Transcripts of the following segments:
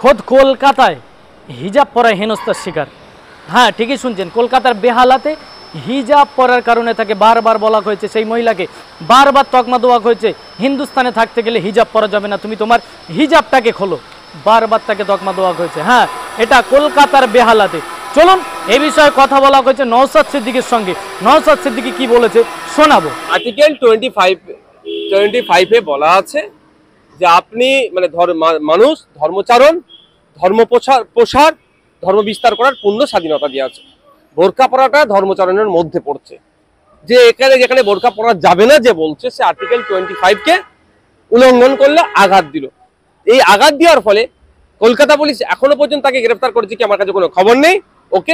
খোদ কলকাতায় হিজাব পরায় হেনস্থার শিকার। হ্যাঁ, ঠিকই শুনছেন, কলকাতার বেহালাতে হিজাব পরার কারণে তাকে বারবার বলা হয়েছে, সেই মহিলাকে বারবার তকমা দেওয়া হয়েছে, হিন্দুস্তানে থাকতে গেলে হিজাব পরা যাবে না, তুমি তোমার হিজাবটাকে খোলো, বারবার তাকে তকমা দেওয়া হয়েছে। হ্যাঁ, এটা কলকাতার বেহালাতে। চলুন এই বিষয়ে কথা বলা হয়েছে নওশাদ সিদ্দিকীর সঙ্গে। নওশাদ সিদ্দিকী কি বলেছে শোনাবো। আর্টিকেল 25 বলা আছে যে আপনি মানে মানুষ ধর্মচারণ, ধর্ম প্রসার, ধর্ম বিস্তার করার পূর্ণ স্বাধীনতা দেওয়া আছে। বোরকা পরাটা ধর্মচারণের মধ্যে পড়ছে। যে এখানে যেখানে বোরকা পরা যাবে না যে বলছে, সে আর্টিকেল 25 উল্লঙ্ঘন করলে আঘাত দিল। এই আঘাত দেওয়ার ফলে কলকাতা পুলিশ এখনো পর্যন্ত তাকে গ্রেফতার করেছে কি আমার কাছে কোনো খবর নেই। ওকে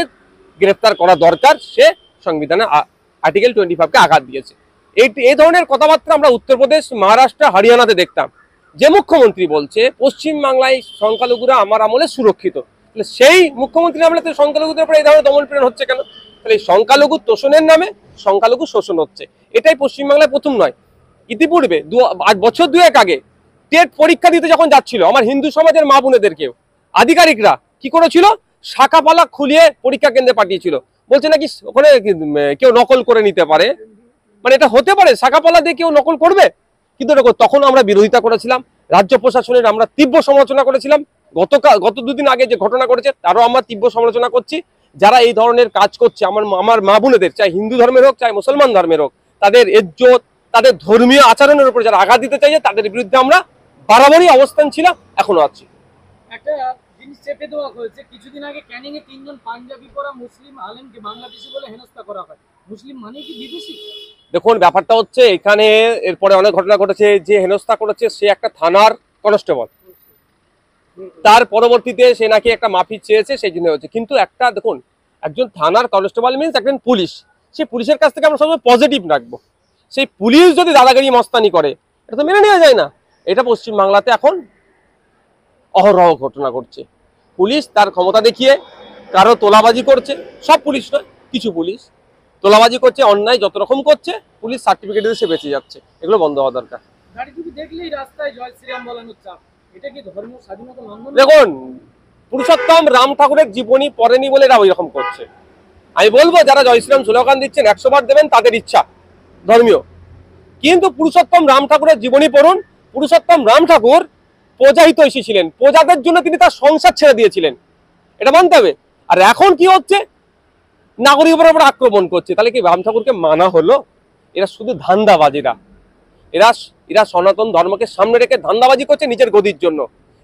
গ্রেফতার করা দরকার, সে সংবিধানে আর্টিকেল 25 আঘাত দিয়েছে। এই ধরনের কথাবার্তা আমরা উত্তরপ্রদেশ, মহারাষ্ট্র, হরিয়ানাতে দেখতাম, যে মুখ্যমন্ত্রী বলছে পশ্চিমবাংলায় সংখ্যালঘুরা আমার আমলে সুরক্ষিত, সেই মুখ্যমন্ত্রীর আমলে তো সংখ্যালঘুদের উপরে এই ধরনের দমনপীড়ন হচ্ছে কেন? তাহলে সংখ্যালঘু তোষণের নামে সংখ্যালঘু শোষণ হচ্ছে। এটাই পশ্চিমবাংলায় প্রথম নয়। ইতিপূর্বে বছর দুয়েক আগে টেট পরীক্ষা দিতে যখন যাচ্ছিল আমার হিন্দু সমাজের মা বোনেদেরকেও আধিকারিকরা কি করেছিল, শাখাপালা খুলিয়ে পরীক্ষা কেন্দ্রে পাঠিয়েছিল। বলছে নাকি ওখানে কেউ নকল করে নিতে পারে, মানে এটা হতে পারে শাখাপালা দিয়ে কেউ নকল করবে। কিন্তু তখন আমরা বিরোধিতা করেছিলাম, রাজ্য প্রশাসনের আমরা তীব্র সমালোচনা করেছিলাম। গত দুদিন আগে যে ঘটনা ঘটেছে তারও আমরা তীব্র সমালোচনা করছি। যারা এই ধরনের কাজ করছে আমার মা বোনেদের, চাই হিন্দু ধর্মের হোক চাই মুসলমান ধর্মের হোক, তাদের ইজ্জত, তাদের ধর্মীয় আচরণের উপর যারা আঘাত দিতে চাইছে তাদের বিরুদ্ধে আমরা বরাবরই অবস্থান ছিলাম, এখনো আছি। একটা জিনিস চেপে দেওয়া হয়েছে, কিছুদিন আগে ক্যানিং এ 3 জন পাঞ্জাবি পরা মুসলিম আলেমকে বাংলাদেশি বলে হেনস্থা করা হয়। মুসলিম মানে কি বিদেশি? দেখুন, ব্যাপারটা হচ্ছে এখানে এরপরে অনেক ঘটনা ঘটেছে। যে হেনস্থা করেছে সে একটা থানার কনস্টেবল, তার পরবর্তীতে সে নাকি একটা মাফি চেয়েছে, সেই জন্য হচ্ছে। কিন্তু একটা দেখুন, একজন থানার কনস্টেবল মিনস একজন পুলিশ, সেই পুলিশের কাছ থেকে আমরা সবসময় পজিটিভ রাখবো। সেই পুলিশ যদি দাদাগিরি মস্তানি করে, এটা তো মেনে নেওয়া যায় না। এটা পশ্চিমবাংলাতে এখন অহরহ ঘটনা ঘটছে। পুলিশ তার ক্ষমতা দেখিয়ে কারো তোলাবাজি করছে, সব পুলিশ নয়, কিছু পুলিশ তোলাবাজি করছে, অন্যায় যত রকম করছে, পুলিশ সার্টিফিকেট দিয়ে সে বেঁচে যাচ্ছে। এগুলো বন্ধ হওয়া দরকার। দেখুন, পুরুষোত্তম রাম ঠাকুরের জীবনী পড়েনি বলে এরা ওই রকম করছে। আমি বলবো যারা জয় শ্রীরাম স্লোগান দিচ্ছেন 100 বার দেবেন, তাদের ইচ্ছা ধর্মীয়, কিন্তু পুরুষোত্তম রাম ঠাকুরের জীবনী পড়ুন। পুরুষোত্তম রাম ঠাকুর প্রজাহিতৈষী ছিলেন, প্রজাদের জন্য তিনি তার সংসার ছেড়ে দিয়েছিলেন, এটা মানতে হবে। আর এখন কি হচ্ছে, নাগরিকের উপর আক্রমণ করছে। তাহলে কি রাম ঠাকুরকে মানা হলো? এরা শুধু ধান্দাবাজিরা, এরা সনাতন ধর্মকে সামনে রেখে ধান্দাবাজি করছে নিজের গদির জন্য।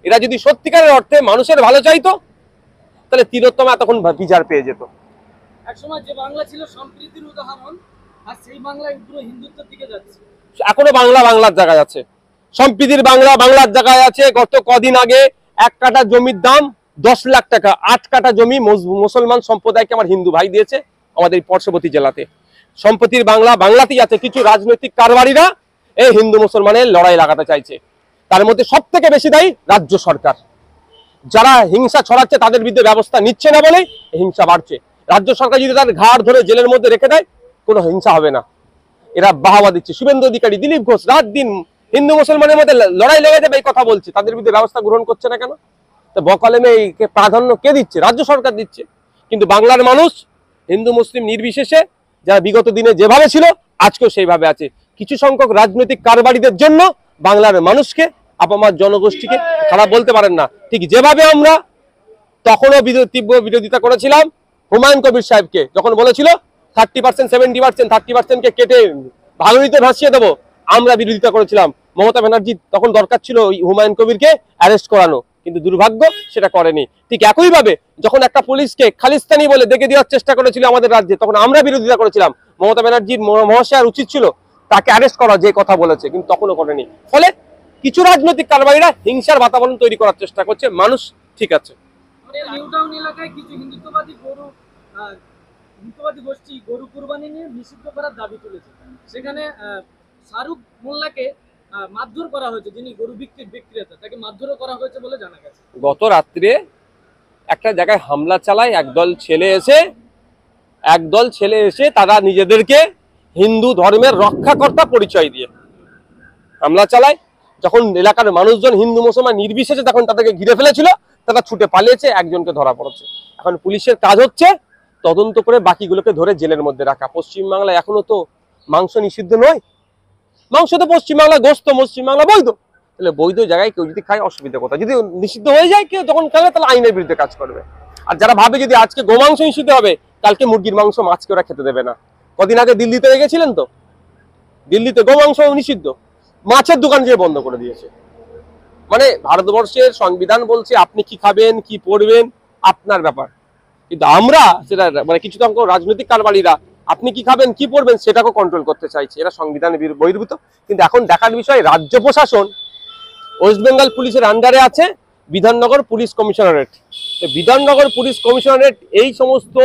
এরা যদি সত্যিকারের অর্থে মানুষের ভালো চাইতো, তাহলে তিলোত্তমা এতক্ষণ বিচার পেয়ে যেত। একসময় যে বাংলা ছিল সম্প্রীতির উদাহরণ, আর সেই বাংলা পুরো হিন্দুত্বের দিকে যাচ্ছে। এখনো বাংলার জায়গায় আছে, সম্প্রীতির বাংলার জায়গায় আছে। গত কদিন আগে 1 কাঠা জমির দাম 10 লাখ টাকা, 8 কাঠা জমি মুসলমান সম্প্রদায়কে আমার হিন্দু ভাই দিয়েছে আমাদের পার্শ্ববর্তী জেলাতে। সম্প্রীতির বাংলাতেই আছে। কিছু রাজনৈতিক কারবারিরা এই হিন্দু মুসলমানের লড়াই লাগাতে চাইছে। তার মধ্যে সব থেকে বেশি দায়ী রাজ্য সরকার। যারা হিংসা ছড়াচ্ছে তাদের বিরুদ্ধে ব্যবস্থা নিচ্ছে না বলেই হিংসা বাড়ছে। রাজ্য সরকার যদি তার ঘাড় ধরে জেলের মধ্যে রেখে দেয়, কোনো হিংসা হবে না। এরা বাহাবা দিচ্ছে। শুভেন্দু অধিকারী, দিলীপ ঘোষ রাত দিন হিন্দু মুসলমানের মধ্যে লড়াই লেগে যাবে এই কথা বলছে, তাদের বিরুদ্ধে ব্যবস্থা গ্রহণ করছে না কেন? তো বকলমে এইকে প্রাধান্য কে দিচ্ছে? রাজ্য সরকার দিচ্ছে। কিন্তু বাংলার মানুষ হিন্দু মুসলিম নির্বিশেষে যারা বিগত দিনে যেভাবে ছিল আজকেও সেইভাবে আছে। কিছু সংখ্যক রাজনৈতিক কারবারিদের জন্য বাংলার মানুষকে, আপামার জনগোষ্ঠীকে খারাপ বলতে পারেন না। ঠিক যেভাবে আমরা তখনও তীব্র বিরোধিতা করেছিলাম হুমায়ুন কবির সাহেবকে, যখন বলেছিল 30%, 70%, 30%কে কেটে ভাঙড়িতে ভাসিয়ে দেবো, আমরা বিরোধিতা করেছিলাম। মমতা ব্যানার্জি তখন দরকার ছিল হুমায়ুন কবিরকে অ্যারেস্ট করানো, কিন্তু দুর্ভাগ্য সেটা করেনি। ঠিক একইভাবে যখন একটা পুলিশকে খালিস্তানি বলে দেখে দেওয়ার চেষ্টা করেছিল আমাদের রাজ্যে, তখন আমরা বিরোধিতা করেছিলাম। মমতা ব্যানার্জির মহাশয়ের উচিত ছিল তাকে অ্যারেস্ট করা, যে কথা বলেছে, কিন্তু তখনও করেনি। ফলে কিছু রাজনৈতিক কারবারিরা হিংসার বাতাবরণ তৈরি করার চেষ্টা করছে। মানুষ ঠিক আছে, নিউটাউন এলাকায় কিছু হিন্দুত্ববাদী গোষ্ঠী গরু কুরবানি নিয়ে নিষিদ্ধ করার দাবি তুলেছে। সেখানে শাহরুখ মোল্লাকে মারধর করা হয়েছে, যিনি গরু বিক্রেতা, তাকে মারধরও করা হয়েছে বলে জানা গেছে। গত রাত্রে একটা জায়গায় হামলা চালায় একদল ছেলে এসে তারা নিজেদেরকে হিন্দু ধর্মের রক্ষাকর্তা পরিচয় দিয়ে হামলা চালায়। যখন এলাকার মানুষজন হিন্দু মুসলমান নির্বিশেষে তখন তাদেরকে ঘিরে ফেলেছিল, তারা ছুটে পালিয়েছে, একজনকে ধরা পড়েছে। এখন পুলিশের কাজ হচ্ছে তদন্ত করে বাকিগুলোকে ধরে জেলের মধ্যে রাখা। পশ্চিমবাংলায় এখনো তো মাংস নিষিদ্ধ নয়, মাংস তো পশ্চিমবাংলা, গোস্ত পশ্চিমবাংলা বৈধ। তাহলে বৈধ জায়গায় কেউ যদি খায় অসুবিধা কোথায়? যদি নিষিদ্ধ হয়ে যায় কেউ যখন খাবে তাহলে আইনের বিরুদ্ধে কাজ করবে। আর যারা ভাবে যদি আজকে গোমাংস নিষিদ্ধ হবে, কালকে মুরগির মাংস, মাছকে ওরা খেতে দেবে না। কদিন আগে দিল্লিতে গেছিলেন তো, দিল্লিতে গোমাংস নিষিদ্ধ, মাছের দোকান যে বন্ধ করে দিয়েছে। মানে ভারতবর্ষের সংবিধান বলছে আপনি কি খাবেন, কি পড়বেন আপনার ব্যাপার, কিন্তু আমরা সেটা মানে কিছু সংখ্যক রাজনৈতিক কারবারিরা আপনি কি খাবেন, কি পড়বেন সেটাকেও কন্ট্রোল করতে চাইছে। এরা সংবিধানের বহির্ভূত। কিন্তু এখন দেখার বিষয়, রাজ্য প্রশাসন ওয়েস্ট বেঙ্গল পুলিশের আন্ডারে আছে Bidhannagar police commissionerate. Bidhannagar police commissionerate এই সমস্ত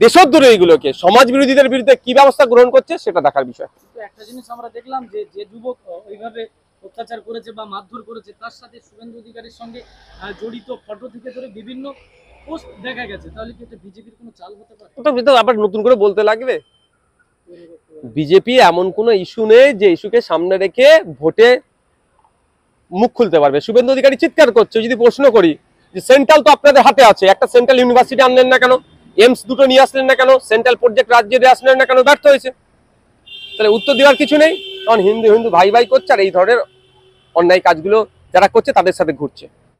দেশদ্রোহী এইগুলোকে, সমাজ বিরোধীদের বিরুদ্ধে কি ব্যবস্থা গ্রহণ করছে সেটা দেখার বিষয়। একটা জিনিস আমরা দেখলাম যে যে যুবক ওইভাবে অত্যাচার করেছে বা মারধর করেছে, তার সাথে শুভেন্দু অধিকারীর সঙ্গে জড়িত ফটো থেকে ধরে বিভিন্ন পোস্ট দেখা গেছে। তাহলে কি এটা বিজেপির কোনো চাল হতে পারে? ওটা আবার নতুন করে বলতে লাগবে। বিজেপি এমন কোনো ইস্যু নেই যে ইস্যুকে সামনে রেখে ভোটে মুখ খুলতে পারবে। শুভেন্দু অধিকারী চিৎকার করছে, যদি প্রশ্ন করি যে সেন্ট্রাল তো আপনাদের হাতে আছে, একটা সেন্ট্রাল ইউনিভার্সিটি আনলেন না কেন, এমস দুটো নিয়ে আসলেন না কেন, সেন্ট্রাল প্রজেক্ট রাজ্যে দিয়ে আসলেন না কেন, ব্যর্থ হয়েছে। তাহলে উত্তর দেওয়ার কিছু নেই, কারণ হিন্দু হিন্দু ভাই ভাই করছে আর এই ধরনের অন্যায় কাজগুলো যারা করছে তাদের সাথে ঘুরছে।